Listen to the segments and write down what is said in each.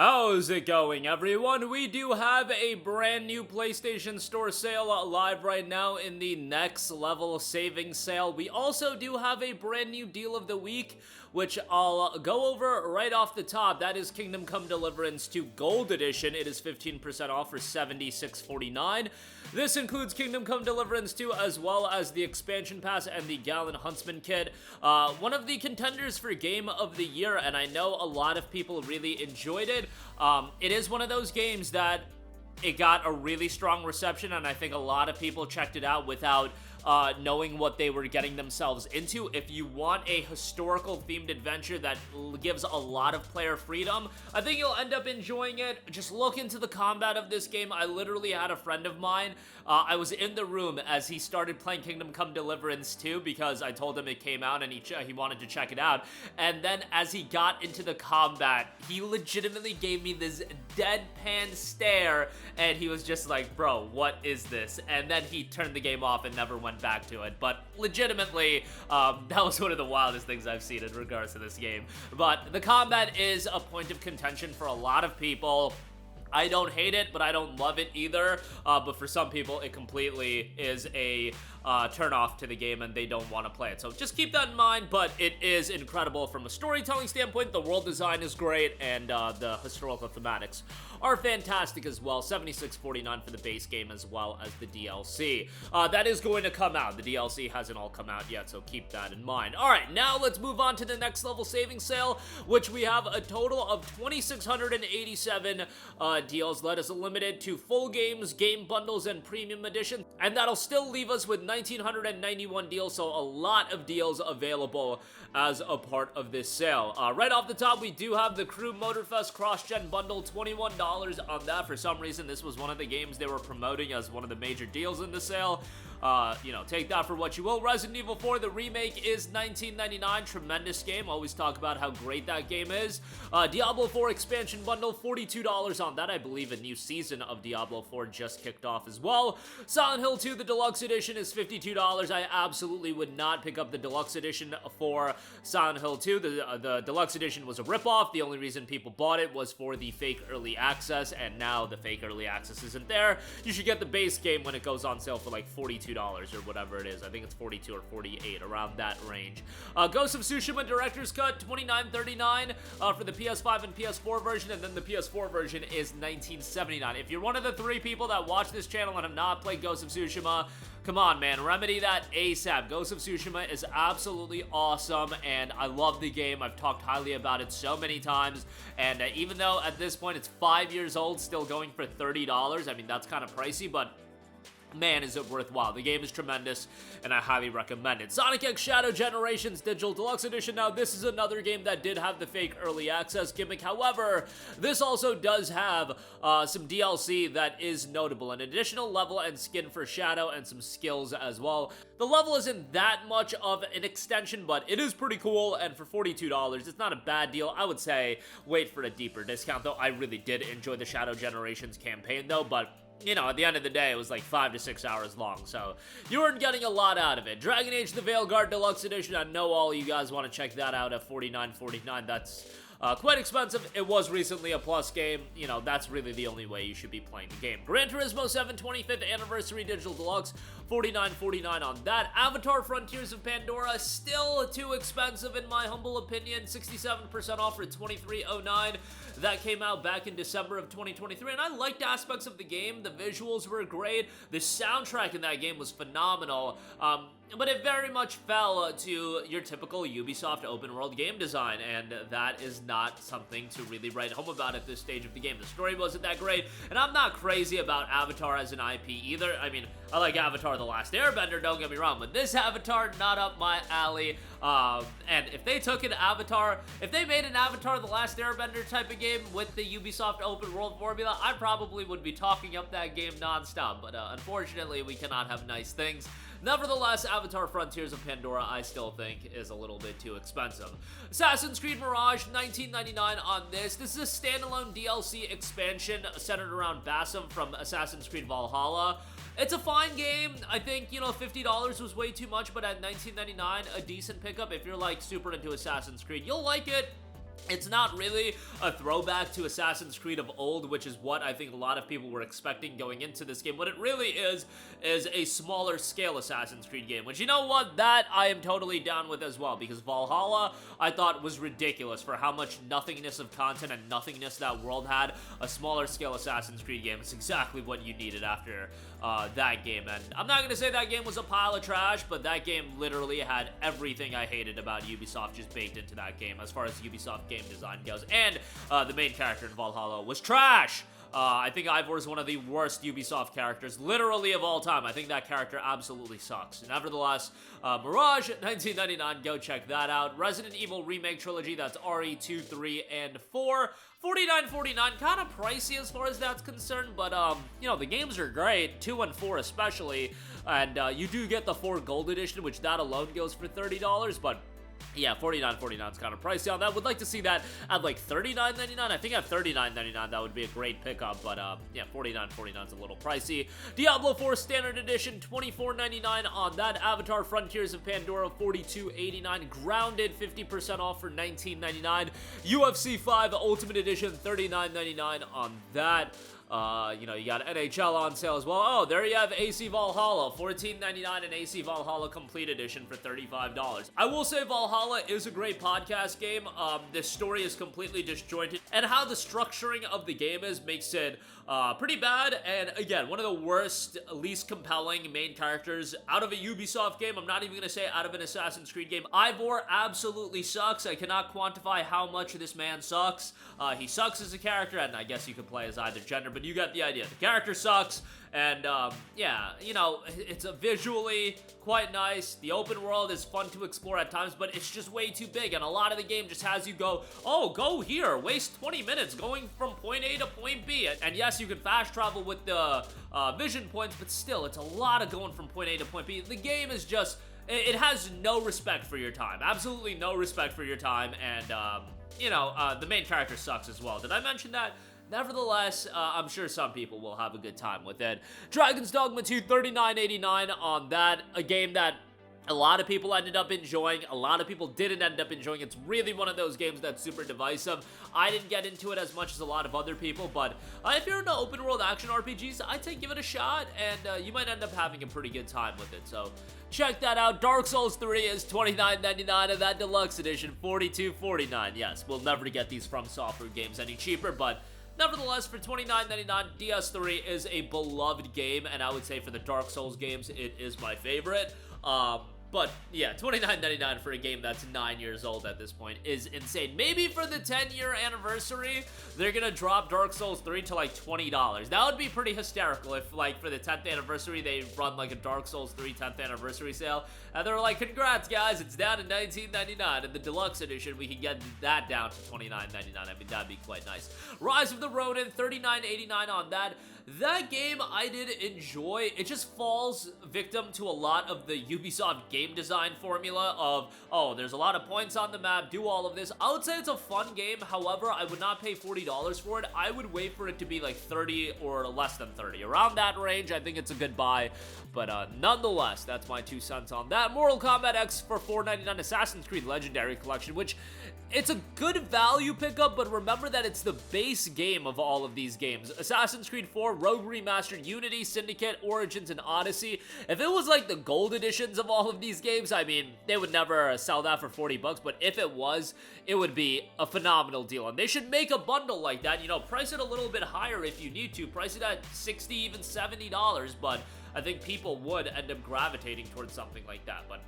How's it going, everyone? We do have a brand new PlayStation Store sale live right now in the next level savings sale. We also do have a brand new deal of the week, which I'll go over right off the top. That is Kingdom Come Deliverance 2 Gold Edition. It is 15% off for $76.49. This includes Kingdom Come Deliverance 2 as well as the expansion pass and the Gallant Huntsman kit. One of the contenders for Game of the Year, and I know a lot of people really enjoyed it. It is one of those games that it got a really strong reception, and I think a lot of people checked it out without knowing what they were getting themselves into. If you want a historical themed adventure that gives a lot of player freedom, I think you'll end up enjoying it. Just look into the combat of this game. I literally had a friend of mine, I was in the room as he started playing Kingdom Come Deliverance 2 because I told him it came out and he wanted to check it out. And then as he got into the combat, he legitimately gave me this deadpan stare and he was just like, bro, what is this? And then he turned the game off and never went back to it. But legitimately, that was one of the wildest things I've seen in regards to this game. But the combat is a point of contention for a lot of people. I don't hate it, but I don't love it either. But for some people, it completely is a turn-off to the game and they don't want to play it. So just keep that in mind, but it is incredible from a storytelling standpoint. The world design is great, and the historical thematics are fantastic as well. $76.49 for the base game as well as the DLC. That is going to come out. The DLC hasn't all come out yet, so keep that in mind. All right, now let's move on to the next level savings sale, which we have a total of 2,687 deals. That is limited to full games, game bundles, and premium edition, and that'll still leave us with 1,991 deals, so a lot of deals available as a part of this sale. Right off the top, we do have the Crew Motorfest Cross-Gen Bundle, $21 on that. For some reason, this was one of the games they were promoting as one of the major deals in the sale. You know, take that for what you will. Resident Evil 4, the remake, is $19.99. Tremendous game. Always talk about how great that game is. Diablo 4 expansion bundle, $42 on that. I believe a new season of Diablo 4 just kicked off as well. Silent Hill 2, the deluxe edition, is $52. I absolutely would not pick up the deluxe edition for Silent Hill 2. The deluxe edition was a ripoff. The only reason people bought it was for the fake early access, and now the fake early access isn't there. You should get the base game when it goes on sale for like $42 or whatever it is. I think it's 42 or 48, around that range. Ghost of Tsushima Director's Cut, $29.39 for the PS5 and PS4 version, and then the PS4 version is $19.79. If you're one of the 3 people that watch this channel and have not played Ghost of Tsushima, come on, man, remedy that ASAP. Ghost of Tsushima is absolutely awesome, and I love the game. I've talked highly about it so many times, and even though at this point it's 5 years old, still going for $30, I mean, that's kind of pricey, but man, is it worthwhile. The game is tremendous, and I highly recommend it. Sonic X Shadow Generations Digital Deluxe Edition. Now, this is another game that did have the fake early access gimmick. However, this also does have some DLC that is notable. An additional level and skin for Shadow and some skills as well. The level isn't that much of an extension, but it is pretty cool, and for $42, it's not a bad deal. I would say wait for a deeper discount, though. I really did enjoy the Shadow Generations campaign, though, but you know, at the end of the day, it was like 5 to 6 hours long, so you weren't getting a lot out of it. Dragon Age The Veilguard Deluxe Edition, I know all you guys want to check that out at $49.49. That's quite expensive. It was recently a Plus game. You know, that's really the only way you should be playing the game. Gran Turismo 7 25th Anniversary Digital Deluxe, $49.49 on that. Avatar Frontiers of Pandora, still too expensive in my humble opinion. 67% off for $23.09. That came out back in December of 2023, and I liked aspects of the game. The visuals were great. The soundtrack in that game was phenomenal. But it very much fell to your typical Ubisoft open world game design, and that is not something to really write home about at this stage of the game. The story wasn't that great, and I'm not crazy about Avatar as an IP either. I mean, I like Avatar The Last Airbender, don't get me wrong, but this Avatar, not up my alley. And if they took an Avatar, if they made an Avatar The Last Airbender type of game with the Ubisoft open world formula, I probably would be talking up that game nonstop, but unfortunately, we cannot have nice things. Nevertheless, Avatar Frontiers of Pandora, I still think, is a little bit too expensive. Assassin's Creed Mirage, $19.99 on this. This is a standalone DLC expansion centered around Basim from Assassin's Creed Valhalla. It's a fine game. I think, you know, $50 was way too much, but at $19.99, a decent pickup. If you're, like, super into Assassin's Creed, you'll like it. It's not really a throwback to Assassin's Creed of old, which is what I think a lot of people were expecting going into this game. What it really is a smaller scale Assassin's Creed game, which, you know what, that I am totally down with as well, because Valhalla, I thought, was ridiculous for how much nothingness of content and nothingness that world had. A smaller scale Assassin's Creed game is exactly what you needed after that game, and I'm not gonna say that game was a pile of trash, but that game literally had everything I hated about Ubisoft just baked into that game as far as Ubisoft game design goes, and the main character in Valhalla was trash. I think Ivor is one of the worst Ubisoft characters, literally, of all time. I think that character absolutely sucks. Nevertheless, Mirage 1999, go check that out. Resident Evil Remake Trilogy, that's RE2, 3, and 4. $49.49, kind of pricey as far as that's concerned, but, you know, the games are great, 2 and 4 especially, and you do get the 4 Gold Edition, which that alone goes for $30, but yeah, $49.49 is kind of pricey on that. Would like to see that at like $39.99. I think at $39.99 that would be a great pickup, but yeah, $49.49 is a little pricey. Diablo 4 Standard Edition, $24.99 on that. Avatar Frontiers of Pandora, $42.89. Grounded, 50% off for $19.99. UFC 5 Ultimate Edition, $39.99 on that. You know, you got NHL on sale as well. Oh, there you have AC Valhalla, $14.99, and AC Valhalla Complete Edition for $35. I will say Valhalla is a great podcast game. The story is completely disjointed, and how the structuring of the game is makes it pretty bad, and again, one of the worst, least compelling main characters out of a Ubisoft game. I'm not even going to say out of an Assassin's Creed game. Ivor absolutely sucks. I cannot quantify how much this man sucks. He sucks as a character, and I guess you could play as either gender, but you get the idea. The character sucks, and yeah, you know, it's a visually quite nice. The open world is fun to explore at times, but it's just way too big, and a lot of the game just has you go, oh, go here, waste 20 minutes going from point A to point B, and yes, you can fast travel with the vision points, but still, it's a lot of going from point A to point B. The game is just, it has no respect for your time, absolutely no respect for your time, and you know, the main character sucks as well. Did I mention that? Nevertheless, I'm sure some people will have a good time with it. Dragon's Dogma 2, $39.89 on that. A game that a lot of people ended up enjoying. A lot of people didn't end up enjoying. It's really one of those games that's super divisive. I didn't get into it as much as a lot of other people, but if you're into open world action RPGs, I'd say give it a shot, and you might end up having a pretty good time with it. So check that out. Dark Souls 3 is $29.99, and that deluxe edition, $42.49. Yes, we'll never get these From Software games any cheaper, but nevertheless, for $29.99, DS3 is a beloved game, and I would say for the Dark Souls games, it is my favorite. But yeah, $29.99 for a game that's 9 years old at this point is insane. Maybe for the 10-year anniversary, they're gonna drop Dark Souls 3 to like $20. That would be pretty hysterical if, like, for the 10th anniversary, they run like a Dark Souls 3 10th anniversary sale, and they're like, congrats guys, it's down to $19.99. In the deluxe edition, we can get that down to $29.99. I mean, that'd be quite nice. Rise of the Ronin, $39.89 on that. That game I did enjoy. It just falls victim to a lot of the Ubisoft game design formula of, oh, there's a lot of points on the map, do all of this. I would say it's a fun game. However, I would not pay $40 for it. I would wait for it to be like 30 or less than 30. Around that range, I think it's a good buy. But nonetheless, that's my 2 cents on that. Mortal Kombat X for $4.99, Assassin's Creed Legendary Collection, which it's a good value pickup, but remember that it's the base game of all of these games. Assassin's Creed 4, Rogue Remastered, Unity, Syndicate, Origins, and Odyssey. If it was like the gold editions of all of these games, I mean, they would never sell that for $40, but if it was, it would be a phenomenal deal. And they should make a bundle like that, you know, price it a little bit higher if you need to. Price it at $60, even $70, but I think people would end up gravitating towards something like that, but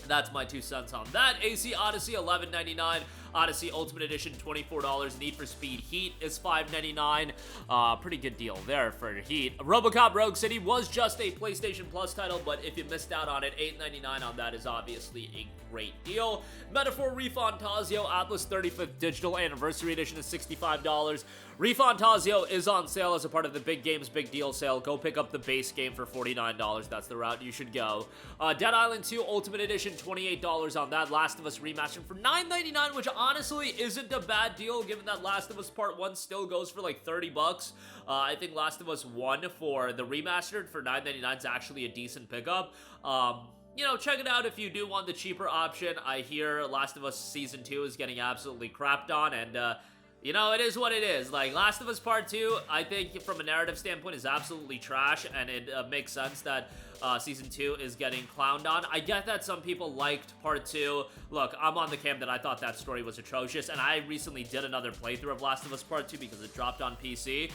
that's my 2 cents on that. AC Odyssey, $11.99. Odyssey Ultimate Edition, $24. Need for Speed Heat is $5.99. Pretty good deal there for Heat. RoboCop Rogue City was just a PlayStation Plus title, but if you missed out on it, $8.99 on that is obviously a great deal. Metaphor Refantasio Atlas 35th Digital Anniversary Edition is $65. Refantasio is on sale as a part of the Big Games Big Deal sale. Go pick up the base game for $49. That's the route you should go. Dead Island 2 Ultimate Edition, $28 on that. Last of Us Remastered for $9.99, which honestly isn't a bad deal given that Last of Us Part 1 still goes for like $30. I think Last of Us 1 for the Remastered for $9.99 is actually a decent pickup. you know, check it out if you do want the cheaper option. I hear Last of Us Season 2 is getting absolutely crapped on, and, you know, it is what it is. Like, Last of Us Part 2, I think from a narrative standpoint is absolutely trash, and it makes sense that Season 2 is getting clowned on. I get that some people liked Part 2. Look, I'm on the camp that I thought that story was atrocious, and I recently did another playthrough of Last of Us Part 2 because it dropped on PC.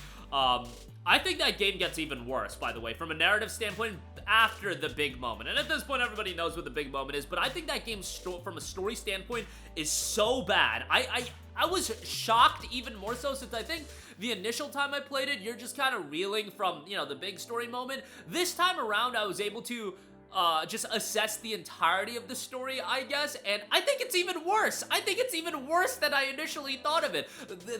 I think that game gets even worse, by the way, from a narrative standpoint, after the big moment. And at this point, everybody knows what the big moment is, but I think that game, from a story standpoint, is so bad. I was shocked even more so since I think the initial time I played it, you're just kind of reeling from, you know, the big story moment. This time around, I was able to just assess the entirety of the story, I guess, and I think it's even worse. I think it's even worse than I initially thought of it.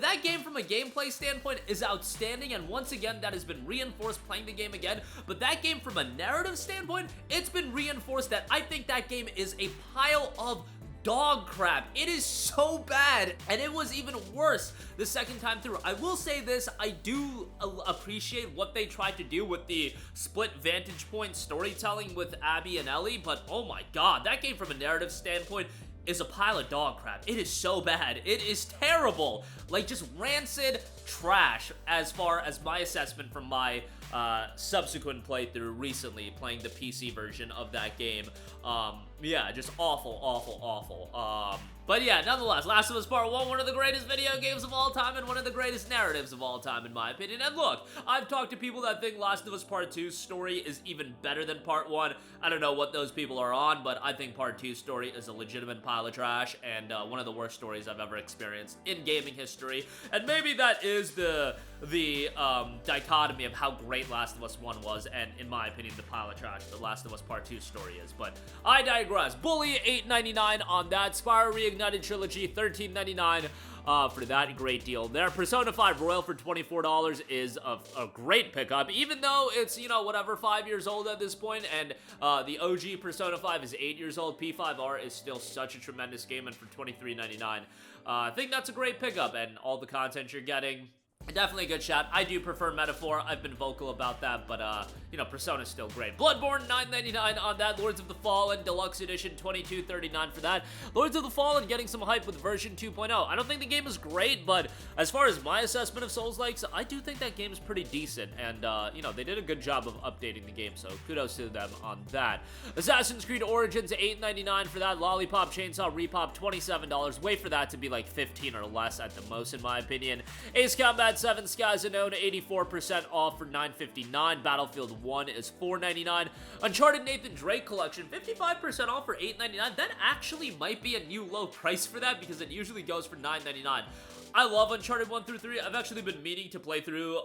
That game from a gameplay standpoint is outstanding, and once again, that has been reinforced playing the game again, but that game from a narrative standpoint, it's been reinforced that I think that game is a pile of dog crap. It is so bad, and it was even worse the second time through. I will say this, I do appreciate what they tried to do with the split vantage point storytelling with Abby and Ellie, but oh my god, that game from a narrative standpoint is a pile of dog crap. It is so bad. It is terrible. Like, just rancid trash as far as my assessment from my subsequent playthrough recently, playing the PC version of that game. Yeah, just awful, awful, awful. But yeah, nonetheless, Last of Us Part 1, one of the greatest video games of all time and one of the greatest narratives of all time, in my opinion. And look, I've talked to people that think Last of Us Part 2's story is even better than Part 1. I don't know what those people are on, but I think Part 2's story is a legitimate pile of trash and one of the worst stories I've ever experienced in gaming history. And maybe that is the dichotomy of how great Last of Us 1 was, and in my opinion, the pile of trash that Last of Us Part 2 story is. But I digress. Bully, $8.99 on that. Spyro Reignited Trilogy, $13.99 for that great deal there. Persona 5 Royal for $24 is a great pickup, even though it's, you know, whatever, 5 years old at this point, and the OG Persona 5 is 8 years old. P5R is still such a tremendous game, and for $23.99, I think that's a great pickup, and all the content you're getting, definitely a good shot. I do prefer Metaphor. I've been vocal about that, but, you know, Persona's still great. Bloodborne, $9.99 on that. Lords of the Fallen Deluxe Edition, $22.39 for that. Lords of the Fallen getting some hype with version 2.0. I don't think the game is great, but as far as my assessment of Souls-likes, I do think that game is pretty decent, and, you know, they did a good job of updating the game, so kudos to them on that. Assassin's Creed Origins, $8.99 for that. Lollipop Chainsaw Repop, $27. Wait for that to be like 15 or less at the most, in my opinion. Ace Combat 7 Skies Unknown, 84% off for $9.59. Battlefield 1 is $4.99. Uncharted Nathan Drake Collection, 55% off for $8.99. That actually might be a new low price for that because it usually goes for $9.99. I love Uncharted 1 through 3. I've actually been meaning to play through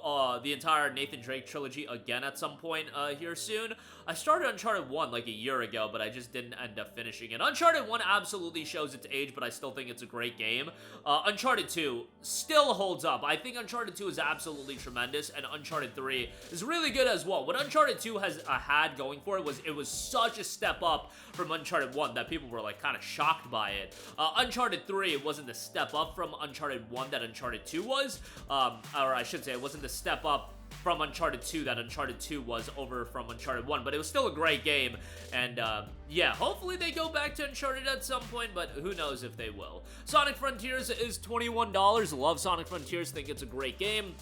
the entire Nathan Drake trilogy again at some point here soon. I started Uncharted 1 like a year ago, but I just didn't end up finishing it. Uncharted 1 absolutely shows its age, but I still think it's a great game. Uncharted 2 still holds up. I think Uncharted 2 is absolutely tremendous, and Uncharted 3 is really good as well. What Uncharted 2 has had going for it was such a step up from Uncharted 1 that people were like kind of shocked by it. Uncharted 3 wasn't the step up from Uncharted 1 that Uncharted 2 was, or I should say it wasn't the step up from Uncharted 2 that Uncharted 2 was over from Uncharted 1, but it was still a great game, and yeah, hopefully they go back to Uncharted at some point, but who knows if they will. Sonic Frontiers is $21. Love Sonic Frontiers, think it's a great game.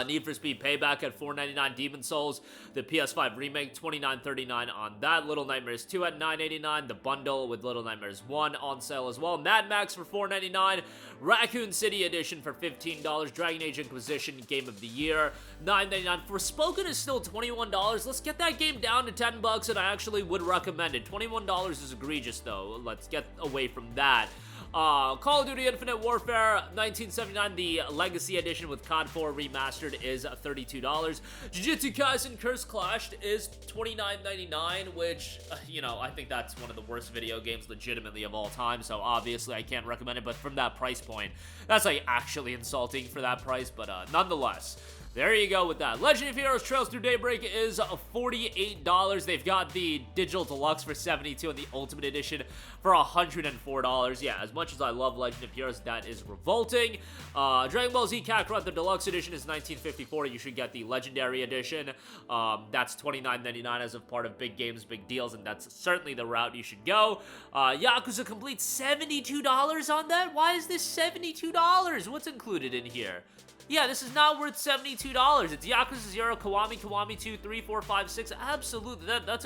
Need for Speed Payback at $4.99. Demon Souls, the PS5 remake, $29.39 on that. Little Nightmares 2 at $9.89. The bundle with Little Nightmares 1 on sale as well. Mad Max for $4.99. Raccoon City Edition for $15. Dragon Age Inquisition Game of the Year, $9.99. Forspoken is still $21. Let's get that game down to $10, and I actually would recommend it. $21 is egregious, though. Let's get away from that. Call of Duty Infinite Warfare 1979, the Legacy Edition with COD 4 Remastered is $32. Jujutsu Kaisen Curse Clashed is $29.99, which, you know, I think that's one of the worst video games legitimately of all time, so obviously I can't recommend it, but from that price point, that's like actually insulting for that price, but nonetheless. There you go with that. Legend of Heroes Trails Through Daybreak is $48. They've got the Digital Deluxe for $72 and the Ultimate Edition for $104. Yeah, as much as I love Legend of Heroes, that is revolting. Dragon Ball Z Kakarot, the Deluxe Edition is $19.54. You should get the Legendary Edition. That's $29.99 as a part of Big Games, Big Deals, and that's certainly the route you should go. Yakuza Complete, $72 on that? Why is this $72? What's included in here? Yeah, this is not worth $72. It's Yakuza 0, Kiwami, Kiwami 2, 3, 4, 5, 6. Absolutely, that's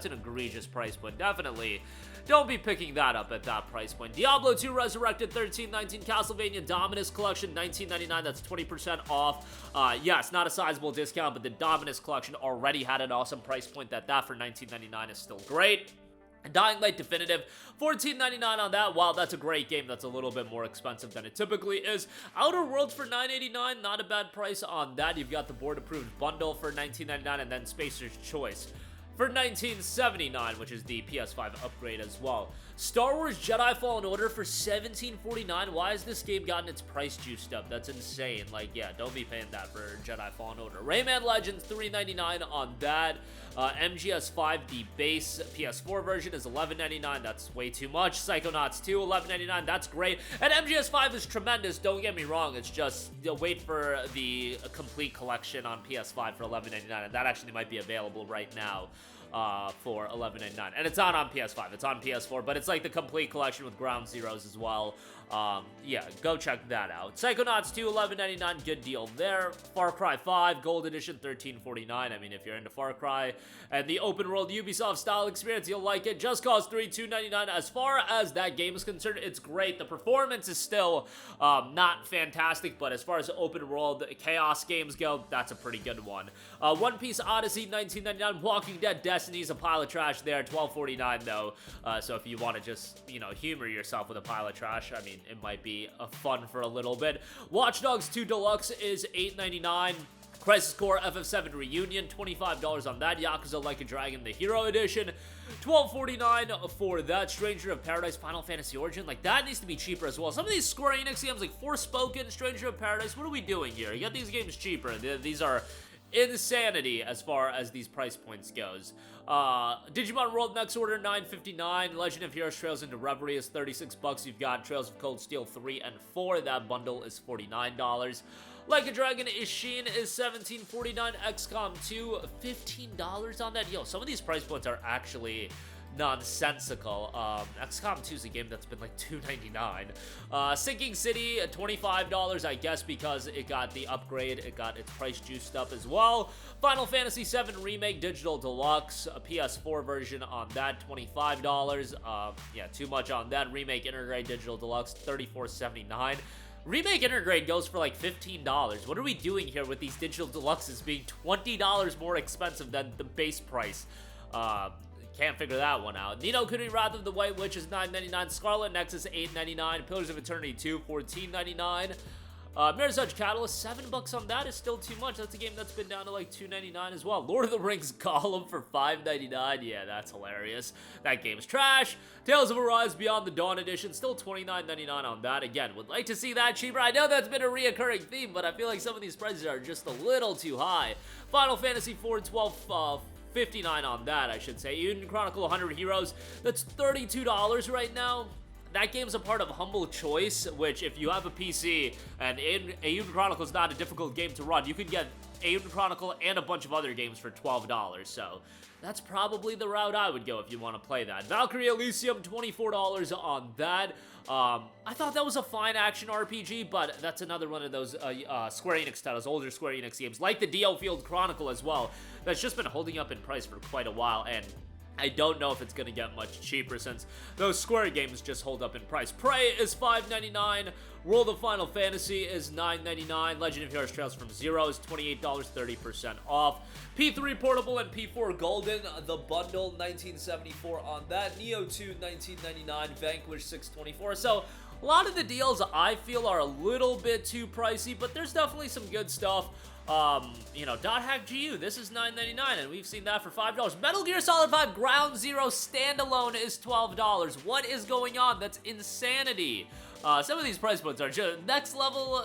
an egregious price point. Definitely don't be picking that up at that price point. Diablo 2 Resurrected, $13.19. Castlevania Dominus Collection, $19.99. That's 20% off. Yeah, it's not a sizable discount, but the Dominus Collection already had an awesome price point. That for $19.99 is still great. Dying Light Definitive, $14.99 on that. Wow, that's a great game. That's a little bit more expensive than it typically is. Outer Worlds for $9.89, not a bad price on that. You've got the board-approved bundle for $19.99, and then Spacer's Choice for $19.79, which is the PS5 upgrade as well. Star Wars Jedi Fallen Order for $17.49. Why has this game gotten its price juiced up? That's insane. Like, yeah, don't be paying that for Jedi Fallen Order. Rayman Legends, $3.99 on that. MGS5, the base PS4 version, is $11.99. That's way too much. Psychonauts 2, $11.99. That's great. And MGS5 is tremendous. Don't get me wrong. It's just, wait for the complete collection on PS5 for $11.99. And that actually might be available right now. For $11.99, and it's not on PS5, it's on PS4, but it's like the complete collection with Ground Zeroes as well. Yeah, go check that out. Psychonauts 2, $11.99, good deal there. Far Cry 5, Gold Edition, $13.49. I mean, if you're into Far Cry and the open world Ubisoft style experience, you'll like it. Just Cause 3, $2.99. As far as that game is concerned, it's great. The performance is still not fantastic, but as far as open world chaos games go, that's a pretty good one. One Piece Odyssey, $19.99. Walking Dead Destiny's a pile of trash there, $12.49 though. So if you want to just, humor yourself with a pile of trash, I mean, it might be fun for a little bit. Watch Dogs 2 Deluxe is $8.99. Crisis Core FF7 Reunion, $25 on that. Yakuza Like a Dragon, the Hero Edition, $12.49 for that. Stranger of Paradise Final Fantasy Origin, like that needs to be cheaper as well. Some of these Square Enix games, like Forspoken, Stranger of Paradise, what are we doing here? You got these games cheaper. These are insanity as far as these price points goes. Digimon World Next Order, $9.59. Legend of Heroes Trails into Reverie is $36. You've got Trails of Cold Steel 3 and 4. That bundle is $49. Like a Dragon Ishin is $17.49. XCOM 2, $15 on that. Yo, some of these price points are actually nonsensical. XCOM 2 is a game that's been like $2.99. Sinking City, $25, I guess, because it got the upgrade. It got its price juiced up as well. Final Fantasy VII Remake Digital Deluxe, a PS4 version on that, $25. Yeah, too much on that. Remake Intergrade Digital Deluxe, $34.79. Remake Intergrade goes for like $15. What are we doing here with these Digital Deluxes being $20 more expensive than the base price? Can't figure that one out. Ni no Kuni Wrath of the White Witch is $9.99. Scarlet Nexus $8.99. Pillars of Eternity 2 $14.99. Mirror's Edge Catalyst, $7 on that is still too much. That's a game that's been down to like $2.99 as well. Lord of the Rings Gollum for $5.99. Yeah, that's hilarious. That game's trash. Tales of Arise Beyond the Dawn Edition, still $29.99 on that. Again, would like to see that cheaper. I know that's been a reoccurring theme, but I feel like some of these prices are just a little too high. Final Fantasy IV, $12.59 on that, I should say. Eden Chronicle 100 Heroes, that's $32 right now. That game's a part of Humble Choice, which if you have a PC and Eden Chronicle is not a difficult game to run, you can get Eden Chronicle and a bunch of other games for $12. So that's probably the route I would go if you want to play that. Valkyrie Elysium, $24 on that. I thought that was a fine action RPG, but that's another one of those Square Enix titles, older Square Enix games, like the DL Field Chronicle as well, that's just been holding up in price for quite a while, and I don't know if it's going to get much cheaper since those Square games just hold up in price. Prey is $5.99. World of Final Fantasy is $9.99. Legend of Heroes Trails from Zero is $28, 30% off. P3 Portable and P4 Golden, the bundle, $19.74 on that. Neo 2, $19.99. Vanquish, $6.24. So a lot of the deals I feel are a little bit too pricey, but there's definitely some good stuff. Dot Hack GU, this is $9.99, and we've seen that for $5. Metal Gear Solid 5 Ground Zero Standalone is $12. What is going on? That's insanity. Some of these price points are just next level,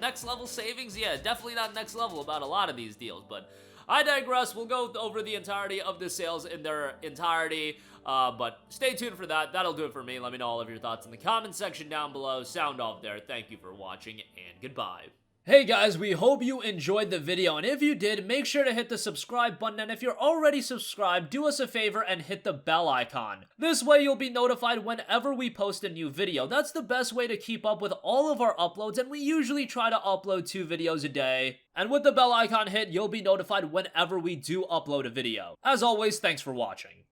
next level savings. Yeah, definitely not next level about a lot of these deals, but I digress. We'll go over the entirety of the sales in their entirety, but stay tuned for that. That'll do it for me. Let me know all of your thoughts in the comment section down below. Sound off there. Thank you for watching, and goodbye. Hey guys, we hope you enjoyed the video, and if you did, make sure to hit the subscribe button, and if you're already subscribed, do us a favor and hit the bell icon. This way you'll be notified whenever we post a new video. That's the best way to keep up with all of our uploads, and we usually try to upload 2 videos a day. And with the bell icon hit, you'll be notified whenever we do upload a video. As always, thanks for watching.